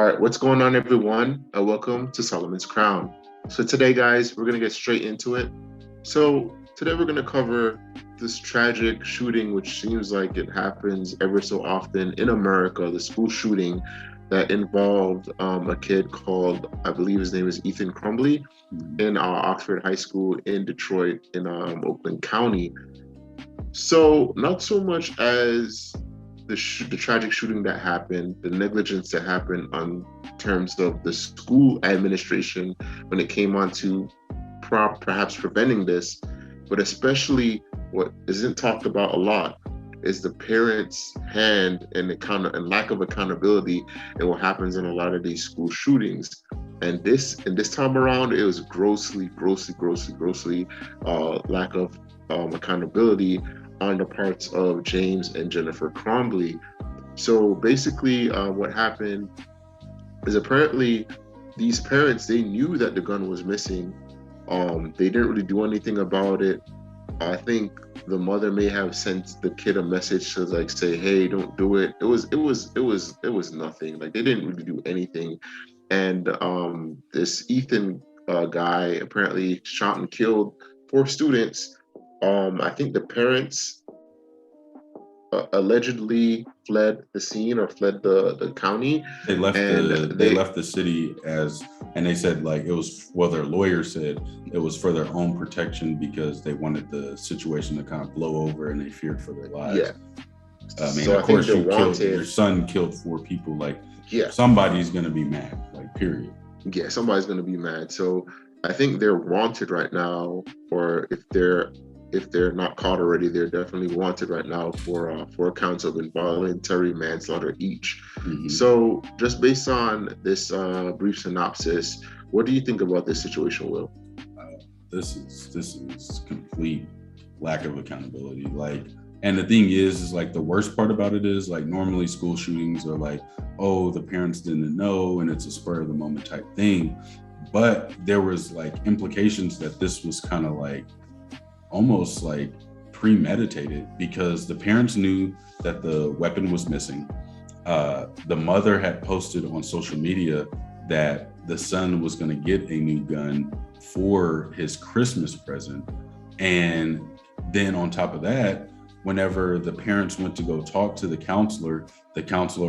All right, what's going on, everyone? Welcome to Solomon's Crown. So today, guys, we're gonna get straight into it. So today we're gonna cover this tragic shooting, which seems like it happens ever so often in America. The school shooting that involved a kid called, I believe his name is Ethan Crumbley, in Oxford High School in Detroit in Oakland County. So not so much as the tragic shooting that happened, the negligence that happened on terms of the school administration when it came on to perhaps preventing this, but especially what isn't talked about a lot is the parents' hand and and lack of accountability and what happens in a lot of these school shootings. And this time around, it was grossly lack of accountability on the parts of James and Jennifer Crumbley. So basically, what happened is apparently these parents, they knew that the gun was missing. They didn't really do anything about it. I think the mother may have sent the kid a message to like say, "Hey, don't do it." It was nothing. Like they didn't really do anything. And this Ethan guy apparently shot and killed four students. I think the parents allegedly fled the scene or fled the county. They left and they left the city and they said like it was, well, their lawyer said it was for their own protection because they wanted the situation to kind of blow over and they feared for their lives. Yeah. I mean, So of I think course, your son killed four people. Like, yeah, somebody's gonna be mad. Like, period. yeah, somebody's gonna be mad. So I think they're wanted right now, or if they're not caught already, they're definitely wanted right now for counts of involuntary manslaughter each. Mm-hmm. So just based on this brief synopsis, what do you think about this situation, Will? This is complete lack of accountability. Like, and the thing is like the worst part about it is like normally school shootings are like, oh, the parents didn't know and it's a spur of the moment type thing. But there was like implications that this was kind of like almost like premeditated because the parents knew that the weapon was missing. The mother had posted on social media that the son was going to get a new gun for his Christmas present. And then on top of that, whenever the parents went to go talk to the counselor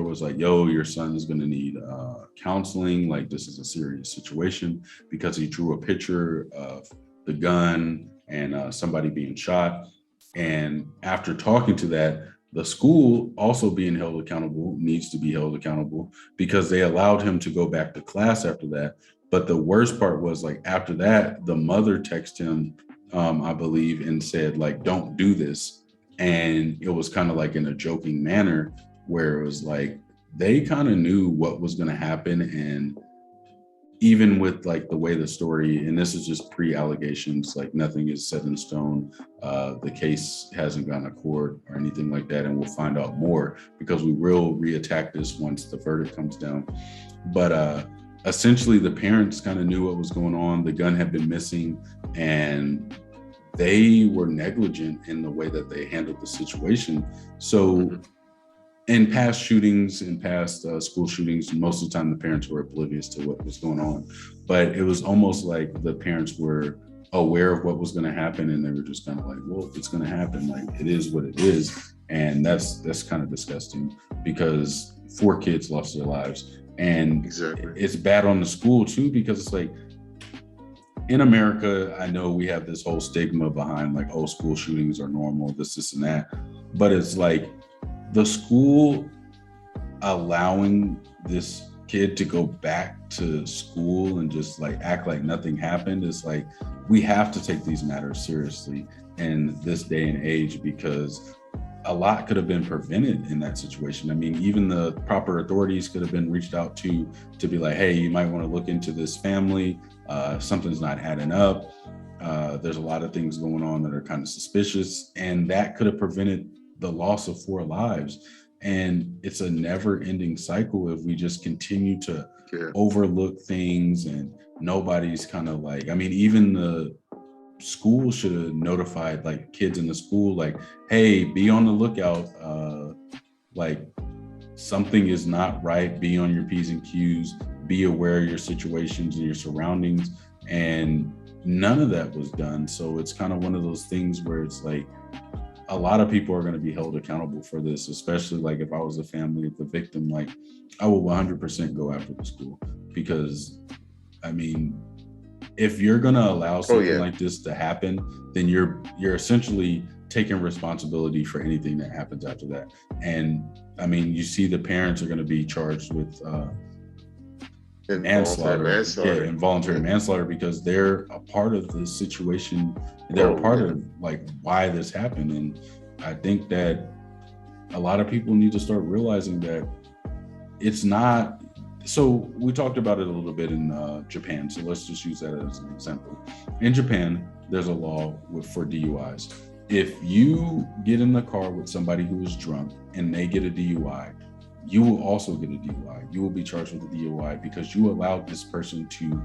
was like, yo, your son is going to need counseling. Like, this is a serious situation because he drew a picture of the gun and somebody being shot. And after talking to that, the school also being held accountable, needs to be held accountable because they allowed him to go back to class after that. But the worst part was like after that, the mother texted him, I believe, and said like, don't do this. And it was kind of like in a joking manner where it was like, they kind of knew what was going to happen. And even with like the way the story, and this is just pre-allegations, like nothing is set in stone. The case hasn't gone to court or anything like that. And we'll find out more because we will reattack this once the verdict comes down. But essentially the parents kind of knew what was going on. The gun had been missing and they were negligent in the way that they handled the situation. So in past shootings, in past school shootings, most of the time the parents were oblivious to what was going on. But it was almost like the parents were aware of what was going to happen and they were just kind of like, well, it's going to happen. Like, it is what it is. And that's kind of disgusting because four kids lost their lives. And Exactly. It's bad on the school too, because it's like, in America, I know we have this whole stigma behind like, oh, school shootings are normal, this and that. But it's like the school allowing this kid to go back to school and just like act like nothing happened. It's like, we have to take these matters seriously in this day and age because a lot could have been prevented in that situation. I mean, even the proper authorities could have been reached out to be like, hey, you might want to look into this family. Something's not adding up. There's a lot of things going on that are kind of suspicious, and that could have prevented the loss of four lives. And it's a never-ending cycle if we just continue to overlook things and nobody's kind of like, I mean, even the school should have notified like kids in the school, like, hey, be on the lookout. Like, something is not right, be on your P's and Q's, be aware of your situations and your surroundings. And none of that was done. So it's kind of one of those things where it's like, a lot of people are going to be held accountable for this, especially like if I was a family of the victim, like I will 100% go after the school, because I mean, if you're going to allow something like this to happen, then you're essentially taking responsibility for anything that happens after that. And I mean, you see the parents are going to be charged with involuntary manslaughter, because they're a part of the situation. They're a part of like why this happened. And I think that a lot of people need to start realizing that it's not. So we talked about it a little bit in Japan. So let's just use that as an example. In Japan, there's a law for DUIs. If you get in the car with somebody who is drunk and they get a DUI, you will also get a DUI. You will be charged with a DUI because you allowed this person to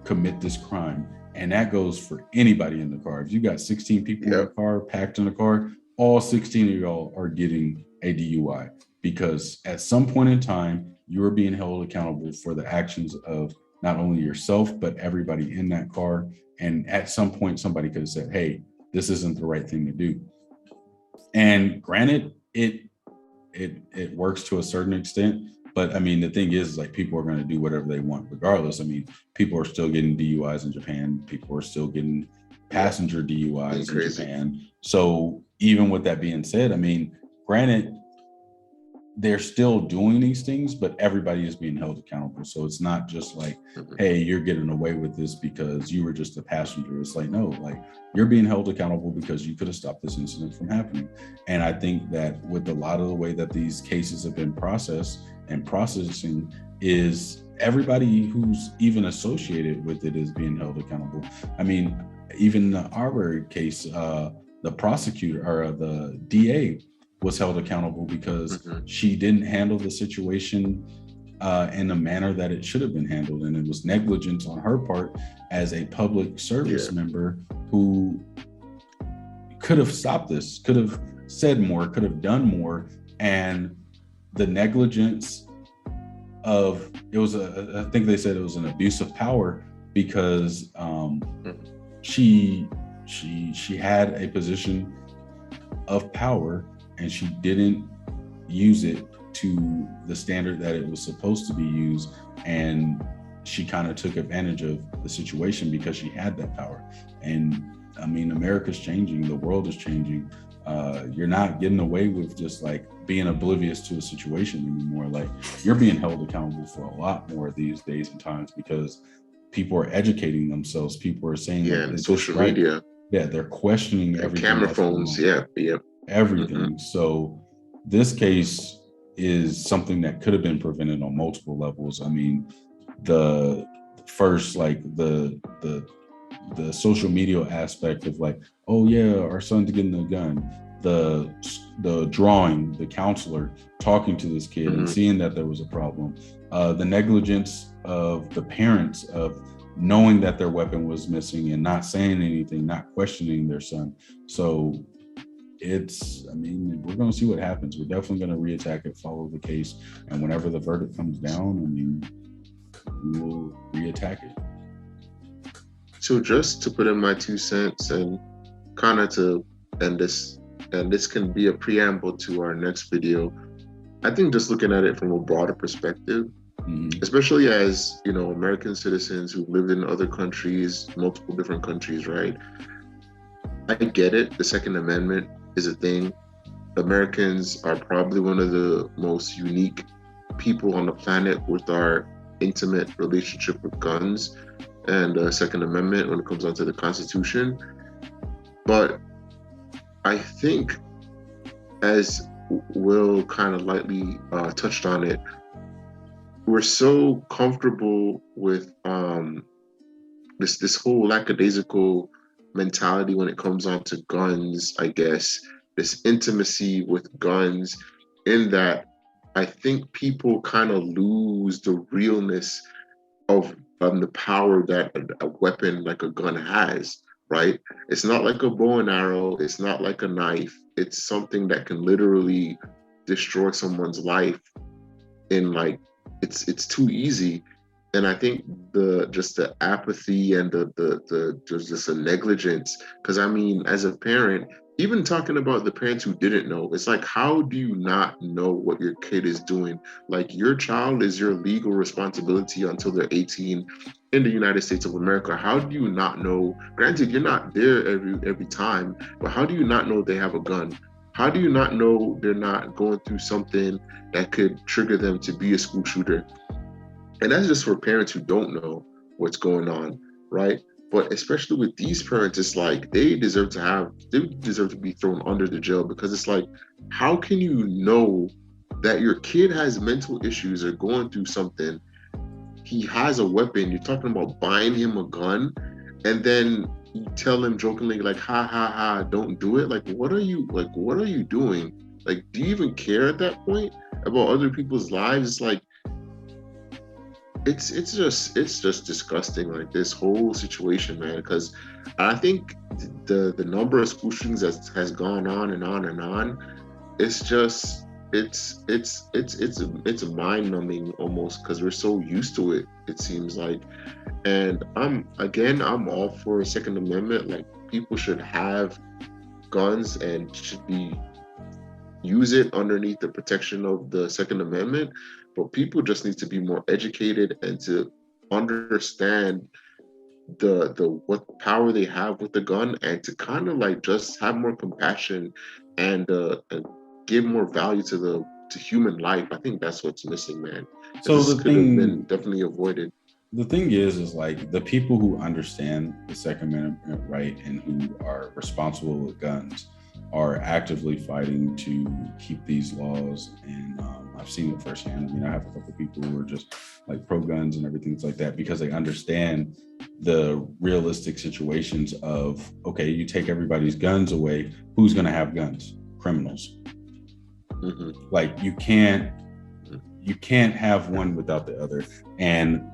commit this crime. And that goes for anybody in the car. If you got 16 people in the car, packed in the car, all 16 of y'all are getting a DUI, because at some point in time, you are being held accountable for the actions of not only yourself, but everybody in that car. And at some point, somebody could have said, hey, this isn't the right thing to do. And granted, it works to a certain extent, but I mean, the thing is like people are going to do whatever they want regardless. I mean, people are still getting DUIs in Japan. People are still getting passenger DUIs in Japan. So even with that being said, I mean, granted, they're still doing these things, but everybody is being held accountable. So it's not just like, hey, you're getting away with this because you were just a passenger. It's like, no, like you're being held accountable because you could have stopped this incident from happening. And I think that with a lot of the way that these cases have been processed and processing is everybody who's even associated with it is being held accountable. I mean, even the Arbery case, the prosecutor or the DA was held accountable because she didn't handle the situation in the manner that it should have been handled. And it was negligence on her part as a public service member who could have stopped this, could have said more, could have done more. And the negligence of, I think they said it was an abuse of power, because she had a position of power and she didn't use it to the standard that it was supposed to be used. And she kind of took advantage of the situation because she had that power. And I mean, America's changing, the world is changing. You're not getting away with just like being oblivious to a situation anymore. Like you're being held accountable for a lot more these days and times because people are educating themselves. People are saying, social media. Yeah, they're questioning everything. Camera phones, everything. So this case is something that could have been prevented on multiple levels. I mean, the first, like the social media aspect of like, oh yeah, our son's getting a gun. The drawing, the counselor talking to this kid and seeing that there was a problem. The negligence of the parents of knowing that their weapon was missing and not saying anything, not questioning their son. So I mean, we're going to see what happens. We're definitely going to reattack it, follow the case. And whenever the verdict comes down, I mean, we will reattack it. So just to put in my 2 cents and kind of to end this, and this can be a preamble to our next video, I think just looking at it from a broader perspective, especially as, you know, American citizens who've lived in other countries, multiple different countries, right? I get it. The Second Amendment is a thing. Americans are probably one of the most unique people on the planet with our intimate relationship with guns and the Second Amendment when it comes down to the Constitution. But I think, as Will kind of lightly touched on it, we're so comfortable with this whole lackadaisical mentality when it comes on to guns, I guess, this intimacy with guns, in that I think people kind of lose the realness of the power that a weapon like a gun has, right? It's not like a bow and arrow, it's not like a knife, it's something that can literally destroy someone's life in like it's too easy. And I think the apathy and the there's just a negligence. Because I mean, as a parent, even talking about the parents who didn't know, it's like, how do you not know what your kid is doing? Like, your child is your legal responsibility until they're 18 in the United States of America. How do you not know? Granted, you're not there every time, but how do you not know they have a gun? How do you not know they're not going through something that could trigger them to be a school shooter? And that's just for parents who don't know what's going on, right? But especially with these parents, it's like they deserve to be thrown under the jail, because it's like, how can you know that your kid has mental issues or going through something? He has a weapon. You're talking about buying him a gun, and then you tell him jokingly, like, ha ha ha, don't do it. What are you doing? Like, do you even care at that point about other people's lives? It's like, it's just disgusting, like, this whole situation, man. Because I think the number of school shootings that has gone on and on and on, it's just it's mind numbing almost, because we're so used to it, it seems like. And I'm all for a Second Amendment. Like, people should have guns and should be use it underneath the protection of the Second Amendment, but people just need to be more educated and to understand the what power they have with the gun, and to kind of like just have more compassion and give more value to the to human life. I think that's what's missing, man. And So this could have been definitely avoided. the thing is like the people who understand the Second Amendment right and who are responsible with guns are actively fighting to keep these laws. And I've seen it firsthand. I mean, I have a couple of people who are just like pro guns and everything like that, because they understand the realistic situations of, okay, you take everybody's guns away, who's going to have guns? Criminals. Hmm. Like you can't have one without the other. And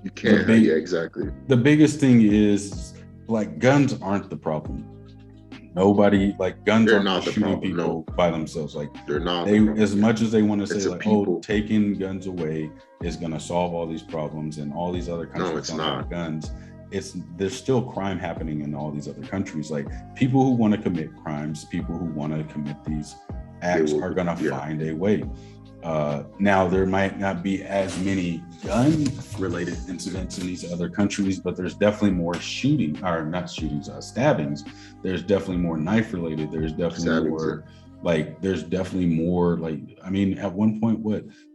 You can't. Yeah, exactly. the biggest thing is like guns aren't the problem. Nobody, like, guns They're aren't not the shooting problem. people No, by themselves. Like, they're not the they, problem. as much as they want to say It's a like, oh, people. taking guns away is going to solve all these problems and all these other No, countries it's don't have not. guns, there's still crime happening in all these other countries. Like, people who want to commit crimes, people who want to commit these acts are going to Yeah. find a way. Now, there might not be as many gun-related incidents in these other countries, but there's definitely more shooting, or not shootings, stabbings. There's definitely more knife-related. There's definitely Stabbings, yeah. more, like, there's definitely more, like, I mean, at one point,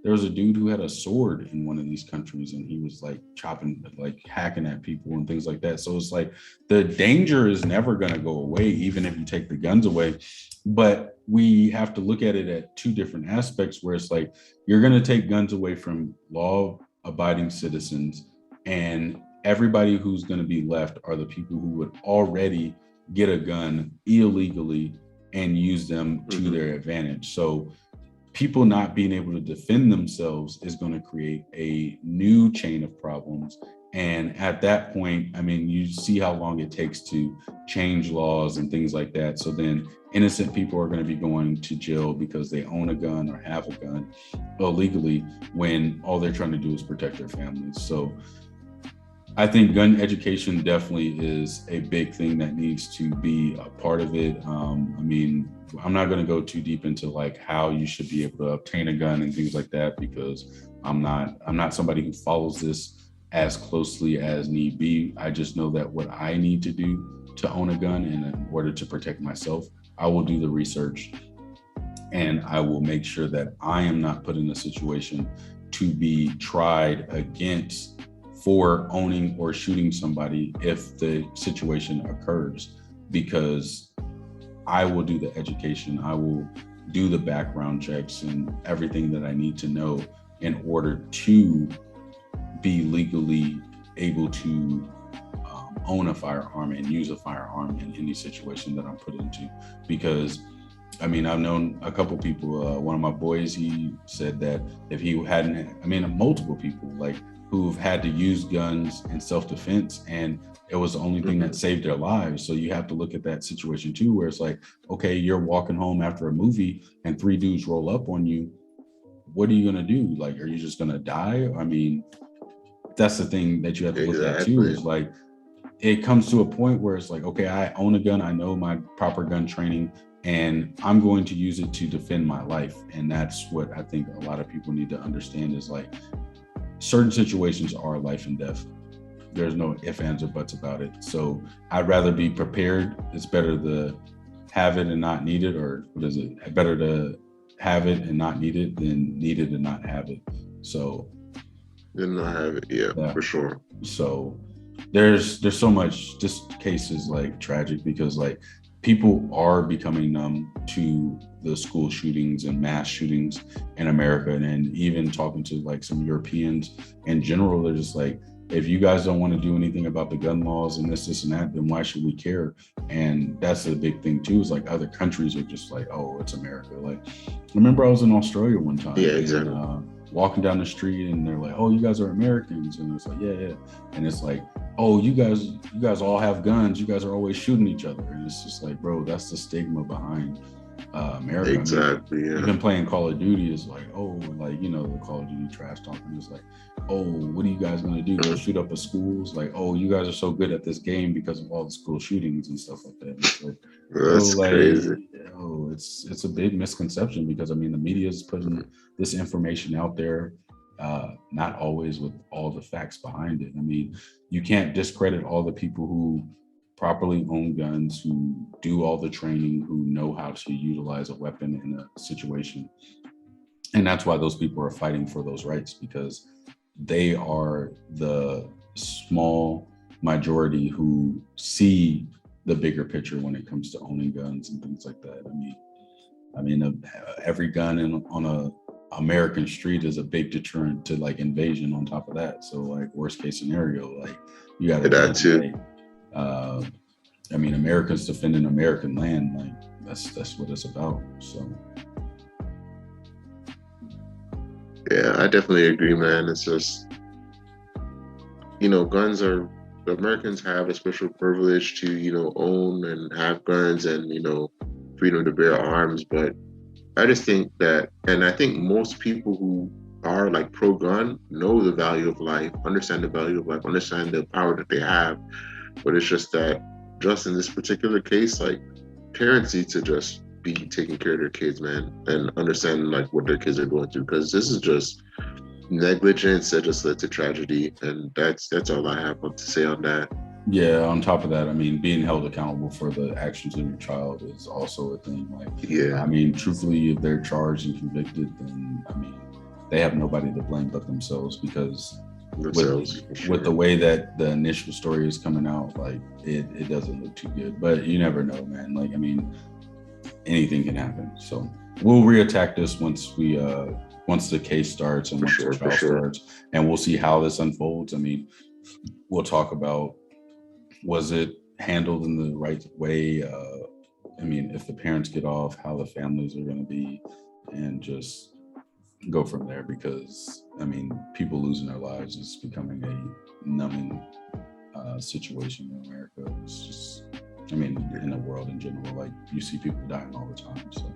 there was a dude who had a sword in one of these countries, and he was like chopping, like hacking at people and things like that. So it's like the danger is never going to go away, even if you take the guns away. But we have to look at it at two different aspects, where it's like you're going to take guns away from law abiding citizens, and everybody who's going to be left are the people who would already get a gun illegally and use them to their advantage. So people not being able to defend themselves is going to create a new chain of problems. And at that point, I mean, you see how long it takes to change laws and things like that. So then innocent people are going to be going to jail because they own a gun or have a gun illegally, when all they're trying to do is protect their families. So I think gun education definitely is a big thing that needs to be a part of it. I mean, I'm not going to go too deep into like how you should be able to obtain a gun and things like that, because I'm not somebody who follows this as closely as need be. I just know that what I need to do to own a gun, and in order to protect myself, I will do the research, and I will make sure that I am not put in a situation to be tried against for owning or shooting somebody if the situation occurs, because I will do the education, I will do the background checks and everything that I need to know in order to be legally able to own a firearm and use a firearm in any situation that I'm put into. Because I mean, I've known a couple people, one of my boys, he said that if he hadn't, I mean, multiple people like who've had to use guns in self-defense, and it was the only thing that saved their lives. So you have to look at that situation too, where it's like, okay, you're walking home after a movie and three dudes roll up on you. what are you going to do? Like, are you just going to die? I mean, that's the thing that you have to look at too, Exactly. is like, it comes to a point where it's like, okay, I own a gun, I know my proper gun training, and I'm going to use it to defend my life. And that's what I think a lot of people need to understand, is like, certain situations are life and death. There's no ifs, ands, or buts about it. So I'd rather be prepared. It's better to have it and not need it, or what is it? Better to have it and not need it than need it and not have it. So Did not have it. Yeah, yeah. for sure. So there's so much. This case is like tragic, because like people are becoming numb to the school shootings and mass shootings in America. And even talking to like some Europeans in general, they're just like, if you guys don't want to do anything about the gun laws and this and that, then why should we care? And that's the big thing too, is like other countries are just like, oh, it's America. Like, I remember I was in Australia one time. Yeah, exactly. And, walking down the street, and they're like, oh, you guys are Americans. And it's like, yeah. And it's like, oh, you guys all have guns. You guys are always shooting each other. And it's just like, bro, that's the stigma behind America. Exactly. I mean, Yeah. even playing Call of Duty is like, oh, like, you know, the Call of Duty trash talking is like, oh, what are you guys gonna do? Go shoot up a school? It's like, oh, you guys are so good at this game because of all the school shootings and stuff like that. And it's like, That's like, crazy. oh, it's a big misconception, because I mean, the media is putting this information out there, not always with all the facts behind it. I mean, you can't discredit all the people who properly own guns, who do all the training, who know how to utilize a weapon in a situation. And that's why those people are fighting for those rights, because they are the small majority who see the bigger picture when it comes to owning guns and things like that. I mean, every gun on a American street is a big deterrent to like invasion. On top of that, so like worst case scenario, like you got to That too. I mean, Americans defending American land, like that's what it's about. So Yeah, I definitely agree, man. It's just, guns are, the Americans have a special privilege to, own and have guns and, freedom to bear arms. But I just think that, and I think most people who are like pro-gun know the value of life, understand the value of life, understand the power that they have. But it's just that, just in this particular case, like, parents need to just be taking care of their kids, man, and understand like what their kids are going through, because this is just negligence that just led to tragedy, and that's all I have to say on that. yeah, on top of that, I mean, being held accountable for the actions of your child is also a thing. Like, Yeah, I mean, truthfully, if they're charged and convicted, then I mean, they have nobody to blame but themselves, because themselves, for sure. with the way that the initial story is coming out, like it doesn't look too good. But you never know, man. Like, I mean, anything can happen. So we'll reattack this once the case starts and For once sure, the for trial sure. starts, and we'll see how this unfolds. I mean, we'll talk about, was it handled in the right way? I mean, if the parents get off, how the families are going to be, and just go from there. Because I mean, people losing their lives is becoming a numbing situation in America. It's just, I mean, in the world in general, like you see people dying all the time. So,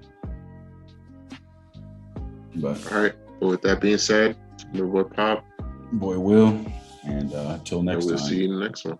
but All right. Well, with that being said, my boy Pop, boy, Will, and till and next we'll time. see you in the next one.